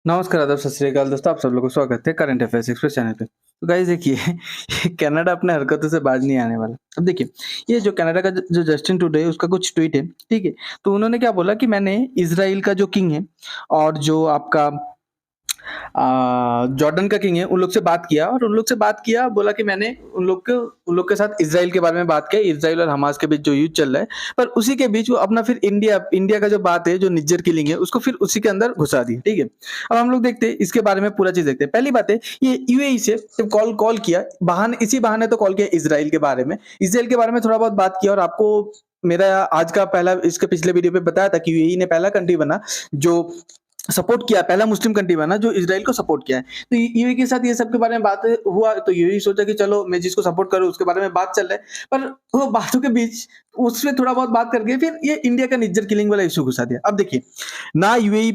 नमस्कार, आदाब, सत श्री अकाल दोस्तों, आप सब लोगों का स्वागत है करंट अफेयर्स एक्सप्रेस चैनल पे। तो गाइस देखिए ये कनाडा अपने हरकतों से बाज नहीं आने वाला। अब देखिए, ये जो कनाडा का जो जस्टिन ट्रूडो है उसका कुछ ट्वीट है, ठीक है? तो उन्होंने क्या बोला कि मैंने इज़राइल का जो किंग है और जो आपका जॉर्डन का किंग है, उन लोग से बात किया और उन लोग से बात किया, बोला कि मैंने उन लोग के साथ इज़राइल के बारे में बात की, इज़राइल और हमास के बीच जो युद्ध चल रहा है, पर उसी के बीच वो अपना फिर इंडिया का जो बात है, जो निज्जर किलिंग है, उसको फिर उसी के अंदर घुसा दिया, ठीक है? अब हम लोग देखते हैं, इसके बारे में पूरा चीज़ देखते हैं। पहली बात है, ये यूएई से जब कॉल किया, इसी बहाने तो कॉल किया इज़राइल के बारे में। इज़राइल के बारे में थोड़ा बहुत बात किया और आपको मेरा आज का पहला इसके पिछले वीडियो पे बताया था कि यूएई ने पहला कंट्री बना जो सपोर्ट किया, पहला मुस्लिम कंट्री बना जो इज़राइल को सपोर्ट किया है। तो यूएई के साथ ये सब के बारे में बात हुआ, तो यूएई सोचा कि चलो मैं जिसको सपोर्ट करूँ उसके बारे में बात चल रहा है। पर वो बातों के बीच उससे थोड़ा बहुत बात करके फिर ये इंडिया का निज्जर किलिंग वाला इश्यू घुसा दिया। अब देखिए, ना यूएई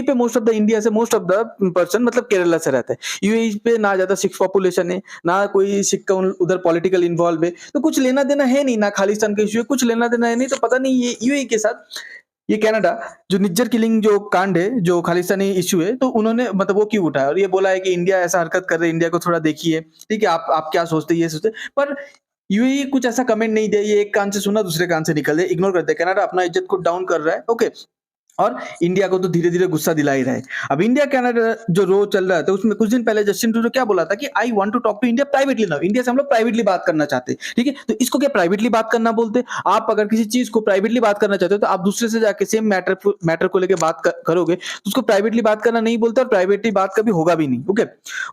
पे मोस्ट ऑफ द इंडिया से मोस्ट ऑफ द पर्सन मतलब केरला से रहता है। यूएई पे ना ज़्यादा सिख पॉपुलेशन है, ना कोई सिख का उधर पॉलिटिकल इन्वॉल्व है, तो कुछ लेना-देना है नहीं, ना खालिस्तान का इश्यू है, कुछ लेना-देना है नहीं, तो पता नहीं ये यूएई के साथ ये कनाडा जो निज्जर किलिंग जो कांड है, जो खालिस्तानी इश्यू है, तो उन्होंने मतलब वो क्यों उठाया और ये बोला है कि इंडिया ऐसा हरकत कर रही है, इंडिया को थोड़ा देखिए, ठीक है? आप क्या सोचते हैं, ये सोचते हैं। पर यूएई कुछ ऐसा कमेंट नहीं दिया, ये एक कान से सुना, दूसरे कान से निकल गया, इग्नोर कर दिया। कनाडा अपना इज्जत को डाउन कर रहा है, ओके? और इंडिया को तो धीरे-धीरे गुस्सा दिला ही रहा है। अब इंडिया कनाडा जो रो चल रहा था उसमें कुछ दिन पहले जस्टिन ट्रूडो क्या बोला था कि I want to talk to India privately now. India से हम लोग प्राइवेटली बात करना चाहते हैं, ठीक है? तो इसको क्या प्राइवेटली बात करना बोलते हैं? आप अगर किसी चीज़ को प्राइवेटली बात करना चाहते हो तो आप दूसरे से जाके सेम मैटर को लेके बात करोगे तो उसको प्राइवेटली बात करना नहीं बोलते और प्राइवेटली बात कभी होगा भी नहीं, ओके?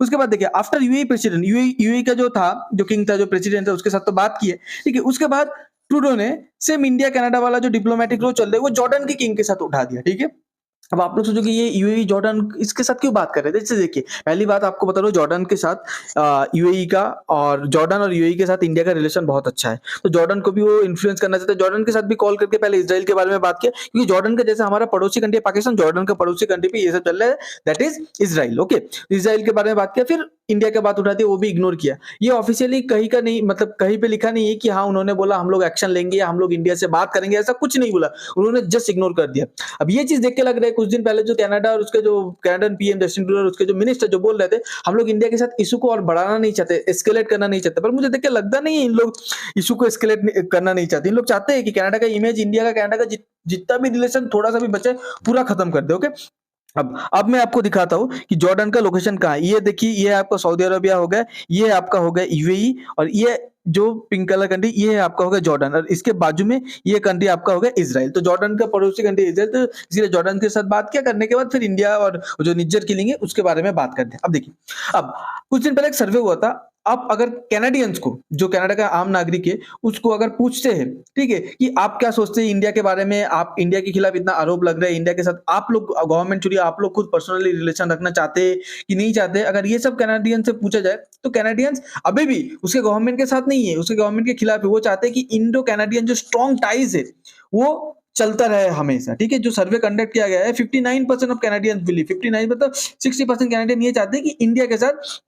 उसके बाद देखिए, आफ्टर यूएई प्रेसिडेंट यूएई का जो था, जो किंग था, जो प्रेसिडेंट था, उसके साथ तो बात की है, ठीक है? उसके बाद ट्रूडो ने सेम इंडिया कनाडा वाला जो डिप्लोमैटिक रो चल रहा है वो जॉर्डन के किंग के साथ उठा दिया, ठीक है? अब आप लोग सोचोगे ये यूएई जॉर्डन इसके साथ क्यों बात कर रहे थे? जैसे देखिए, पहली बात आपको बता दूं, जॉर्डन के साथ यूएई का और जॉर्डन और यूएई के साथ इंडिया का रिलेशन बहुत अच्छा है। तो जॉर्डन को भी वो इन्फ्लुएंस करना चाहते हैं। जॉर्डन के साथ भी कॉल करके पहले इज़राइल के बारे में बात किया, क्योंकि जॉर्डन का जैसे हमारा पड़ोसी कंट्री है पाकिस्तान, जॉर्डन का पड़ोसी कंट्री पे ये सब चल रहा है, that is Israel, okay? Israel के बारे में बात किया, फिर इंडिया की बात उठाती है, वो भी इग्नोर किया। ये ऑफिशियली कहीं का नहीं, मतलब कहीं पे लिखा नहीं है कि हाँ, उन्होंने बोला हम लोग एक्शन लेंगे या हम लोग इंडिया से बात करेंगे, ऐसा कुछ नहीं बोला। उन्होंने जस्ट इग्नोर कर दिया। अब ये चीज़ देख के लग रहा है कुछ दिन पहले जो कनाडा और उसके जो कनाडियन पीएम जस्टिन ट्रूडो और उसके जो मिनिस्टर जो बोल रहे थे, हम लोग इंडिया के साथ इश्यू को और बढ़ाना नहीं चाहते, एस्केलेट करना नहीं चाहते। पर मुझे देख के लगता नहीं है इन लोग इश्यू को एस्केलेट करना नहीं चाहते। इन लोग चाहते हैं कि कनाडा का इमेज, इंडिया का कनाडा का जितना भी रिलेशन थोड़ा सा भी बचे, पूरा खत्म कर दे, ओके? अब मैं आपको दिखाता हूँ कि जॉर्डन का लोकेशन कहाँ है। ये देखिए, ये आपका सऊदी अरेबिया हो गया, ये आपका हो गया यूएई और ये जो पिंक कलर कंट्री ये है आपका हो गया जॉर्डन और इसके बाजू में ये कंट्री आपका हो गया इज़राइल। तो जॉर्डन का पड़ोसी कंट्री इज़राइल, तो इसलिए जॉर्डन के साथ बात क्या करने के बाद फिर इंडिया और जो निज्जर किलिंग है उसके बारे में बात करते हैं। अब देखिए, अब कुछ दिन पहले एक सर्वे हुआ था। आप अगर कैनेडियंस को, जो कनाडा का आम नागरिक है, उसको अगर पूछते हैं, ठीक है, कि आप क्या सोचते हैं इंडिया के बारे में, आप इंडिया के खिलाफ इतना आरोप लग रहा है, इंडिया के साथ आप लोग गवर्नमेंट चुनिए, आप लोग खुद पर्सनली रिलेशन रखना चाहते हैं कि नहीं चाहते? अगर ये सब कैनेडियन से पूछा जाए, तो कैनेडियंस अभी भी उसके गवर्नमेंट के साथ नहीं है, उसके गवर्नमेंट के खिलाफ है। वो चाहते हैं कि इंडो कैनेडियन जो स्ट्रॉन्ग टाइज है, वो चलता रहे हमेशा, ठीक है? जो सर्वे कंडक्ट किया गया है, 59% ऑफ कैनेडियंस बिलीव, 59 मतलब 60% कैनेडियन ये चाहते हैं कि इंडिया के साथ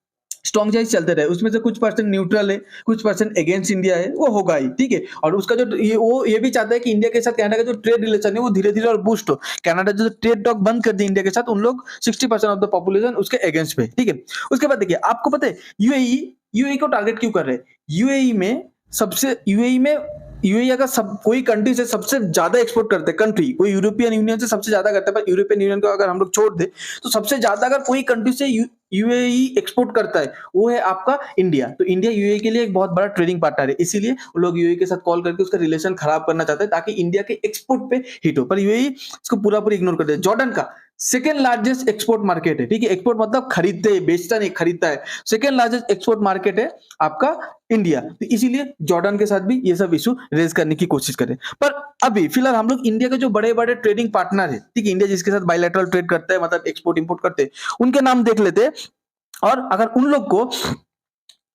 स्ट्रॉन्ग चाइज चलते रहे। उसमें से कुछ परसेंट न्यूट्रल है, कुछ परसेंट अगेंस्ट इंडिया है, वो होगा ही, ठीक है? और उसका जो ये भी चाहता है कि इंडिया के साथ कनाडा का जो ट्रेड रिलेशन है वो धीरे-धीरे और बूस्ट हो। कनाडा जो ट्रेड टॉक बंद कर दी इंडिया के साथ, उन लोग 60% ऑफ द पॉपुलेशन उसके अगेंस्ट पे, ठीक है? उसके बाद देखिए, आपको पता है यूएई को टारगेट क्यों कर रहे हैं? यूएई में यूएई अगर सब कोई कंट्री से सबसे ज्यादा एक्सपोर्ट करते हैं, कंट्री कोई यूरोपियन यूनियन से सबसे ज्यादा करता है, पर यूरोपियन यूनियन को अगर हम लोग छोड़ दे तो सबसे ज्यादा अगर कोई कंट्री से यूएई एक्सपोर्ट करता है वो है आपका इंडिया। तो इंडिया यूएई के लिए एक बहुत बड़ा ट्रेडिंग पार्टनर है, इसीलिए वो लोग यूएई के साथ कॉल करके उसका रिलेशन खराब करना चाहते हैं ताकि इंडिया के एक्सपोर्ट पे हिट हो। पर यूएई इसको पूरा पूरी इग्नोर कर दे। जॉर्डन का सेकेंड लार्जेस्ट एक्सपोर्ट मार्केट है, ठीक है? एक्सपोर्ट मतलब खरीदते है, बेचता नहीं, खरीदता है। सेकेंड लार्जेस्ट एक्सपोर्ट मार्केट है आपका इंडिया, तो इसीलिए जॉर्डन के साथ भी ये सब इशू रेज करने की कोशिश करें। पर अभी फिलहाल हम लोग इंडिया के जो बड़े बड़े ट्रेडिंग पार्टनर है, ठीक है, इंडिया जिसके साथ बायलैटरल ट्रेड करते हैं, मतलब एक्सपोर्ट इंपोर्ट करते हैं, उनके नाम देख लेते हैं। और अगर उन लोग को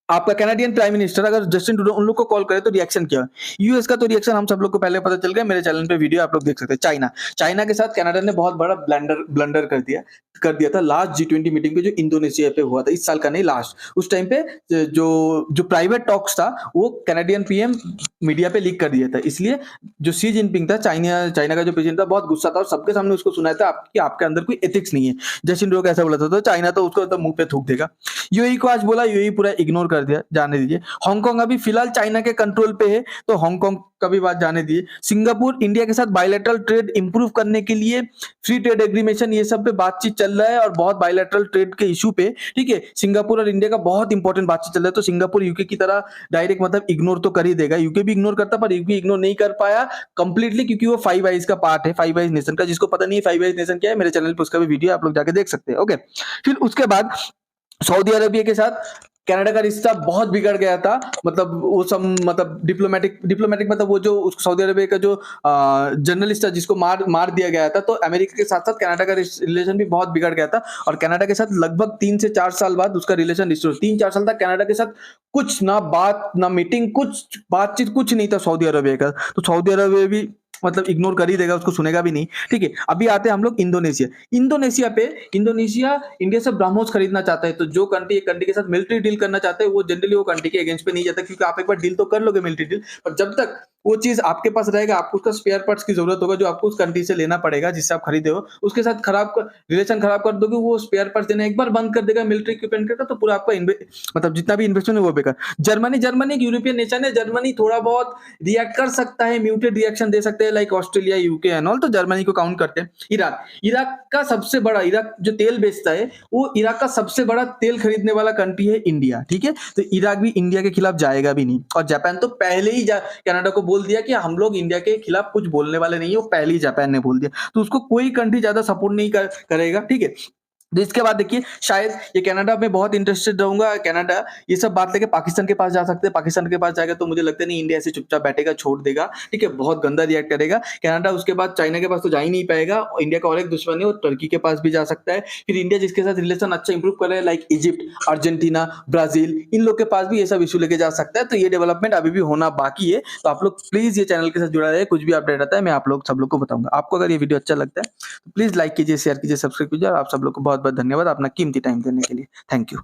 आपका कैनेडियन प्राइम मिनिस्टर अगर जस्टिन ट्रूडो उन लोग को कॉल करे तो रिएक्शन क्या है? यूएस का तो रिएक्शन हम सब लोग को पहले पता चल गया, मेरे चैनल पे वीडियो आप लोग देख सकते हैं। चाइना के साथ कनाडा ने बहुत बड़ा ब्लंडर कर दिया था लास्ट G20 मीटिंग पे जो इंडोनेशिया पे हुआ था, इस साल का नहीं, लास्ट। उस टाइम पे जो प्राइवेट टॉक्स था वो कैनेडियन पीएम मीडिया पे लीक कर दिया था। इसलिए जो शी जिनपिंग था, चाइना चाइना का जो प्रेसिडेंट था, बहुत गुस्सा था और सबके सामने उसको सुनाया था कि आपके अंदर कोई एथिक्स नहीं है। जस्टिन ट्रूडो कैसा बोला था, तो चाइना तो उसको तो मुंह पे थूक देगा। यूएई को आज बोला, यूएई पूरा इग्नोर कर दिया, जाने दीजिए। हांगकांग अभी फिलहाल चाइना के कंट्रोल पे है, तो हांगकांग का भी बात जाने दीजिए। सिंगापुर इंडिया के साथ बायलैटरल ट्रेड इंप्रूव करने के लिए फ्री ट्रेड एग्रीमेशन ये सब पे बातचीत चल रहा है और बहुत बायलैटरल ट्रेड के इशू पे, ठीक है, सिंगापुर और इंडिया का बहुत इंपॉर्टेंट बातचीत चल रहा है। तो सिंगापुर यूके की तरह डायरेक्ट मतलब इग्नोर तो कर ही देगा, यूके भी इग्नोर करता, पर यूके इग्नोर नहीं कर पाया कंप्लीटली, क्योंकि वो फाइव आइज का पार्ट है, फाइव आइज नेशन का। जिसको पता नहीं है फाइव आइज नेशन क्या है, मेरे चैनल पे उसका भी वीडियो आप लोग जाके देख सकते हैं। ओके, फिर उसके बाद सऊदी अरेबिया के साथ कनाडा का रिश्ता बहुत बिगड़ गया था, मतलब वो सब मतलब डिप्लोमेटिक मतलब वो जो सऊदी अरेबिया का जो जर्नलिस्ट था जिसको मार दिया गया था, तो अमेरिका के साथ साथ कनाडा का रिलेशन भी बहुत बिगड़ गया था। और कनाडा के साथ लगभग 3 से 4 साल बाद उसका रिलेशन रिस्टोर, 3-4 साल तक कनाडा के साथ कुछ ना बात ना मीटिंग, कुछ बातचीत कुछ नहीं था सऊदी अरेबिया का। तो सऊदी अरेबिया भी मतलब इग्नोर कर ही देगा, उसको सुनेगा भी नहीं, ठीक है। अभी आते हैं हम लोग इंडोनेशिया। इंडोनेशिया इंडिया से ब्रह्मोस खरीदना चाहता है, तो जो कंट्री एक कंट्री के साथ मिलिट्री डील करना चाहता है, वो जनरली वो कंट्री के अगेंस्ट पे नहीं जाता, क्योंकि आप एक बार डील तो कर लोगे मिलिट्री डील, पर जब तक वो चीज आपके पास रहेगा, आपको उसका स्पेयर पार्ट्स की जरूरत होगा, जो आपको उस कंट्री से लेना पड़ेगा जिससे आप खरीदे हो, उसके साथ रिलेशन खराब कर दोगे, वो स्पेयर पार्ट्स देना एक बार बंद कर देगा मिलिट्री इक्विपमेंट का, तो पूरा आपका मतलब जितना भी इन्वेस्टमेंट है वो बेकार। जर्मनी एक यूरोपियन नेशन है, जर्मनी थोड़ा बहुत रिएक्ट कर सकता है, म्यूटेड रिएक्शन दे सकते हैं like Australia, UK and all, तो जर्मनी को काउंट करते हैं। इराक का सबसे बड़ा, इराक जो तेल बेचता है, वो इराक का सबसे बड़ा तेल खरीदने वाला कंट्री है इंडिया, ठीक है। तो इराक भी इंडिया के खिलाफ जाएगा भी नहीं। और जापान तो पहले ही कनाडा को बोल दिया कि हम लोग इंडिया के खिलाफ कुछ बोलने वाले नहीं है, वो पहले ही जापान ने बोल दिया, तो उसको कोई कंट्री ज्यादा सपोर्ट नहीं करेगा, ठीक है। तो इसके बाद देखिए, शायद ये कनाडा में बहुत इंटरेस्टेड रहूंगा, कनाडा ये सब बात लेके पाकिस्तान के पास जा सकते हैं, पाकिस्तान के पास जाएगा तो मुझे लगता नहीं इंडिया ऐसे चुपचाप बैठेगा, छोड़ देगा, ठीक है, बहुत गंदा रिएक्ट करेगा कनाडा। उसके बाद चाइना के पास तो जा ही नहीं पाएगा, इंडिया का और एक दुश्मन है वो टर्की के पास भी जा सकता है। फिर इंडिया जिसके साथ रिलेशन अच्छा इंप्रूव कर रहा है लाइक इजिप्ट, अर्जेंटीना, ब्राजील, इन लोग के पास भी ये सब इशू लेके जा सकता है। तो ये डेवलपमेंट अभी भी होना बाकी है, तो आप लोग प्लीज ये चैनल के साथ जुड़ा रहे, कुछ भी अपडेट आता है मैं आप लोग सब लोग को बताऊंगा। आपको अगर ये वीडियो अच्छा लगता है तो प्लीज लाइक कीजिए, शेयर कीजिए, सब्सक्राइब कीजिए, और आप सब लोग को बहुत बहुत धन्यवाद अपना कीमती टाइम देने के लिए। Thank you.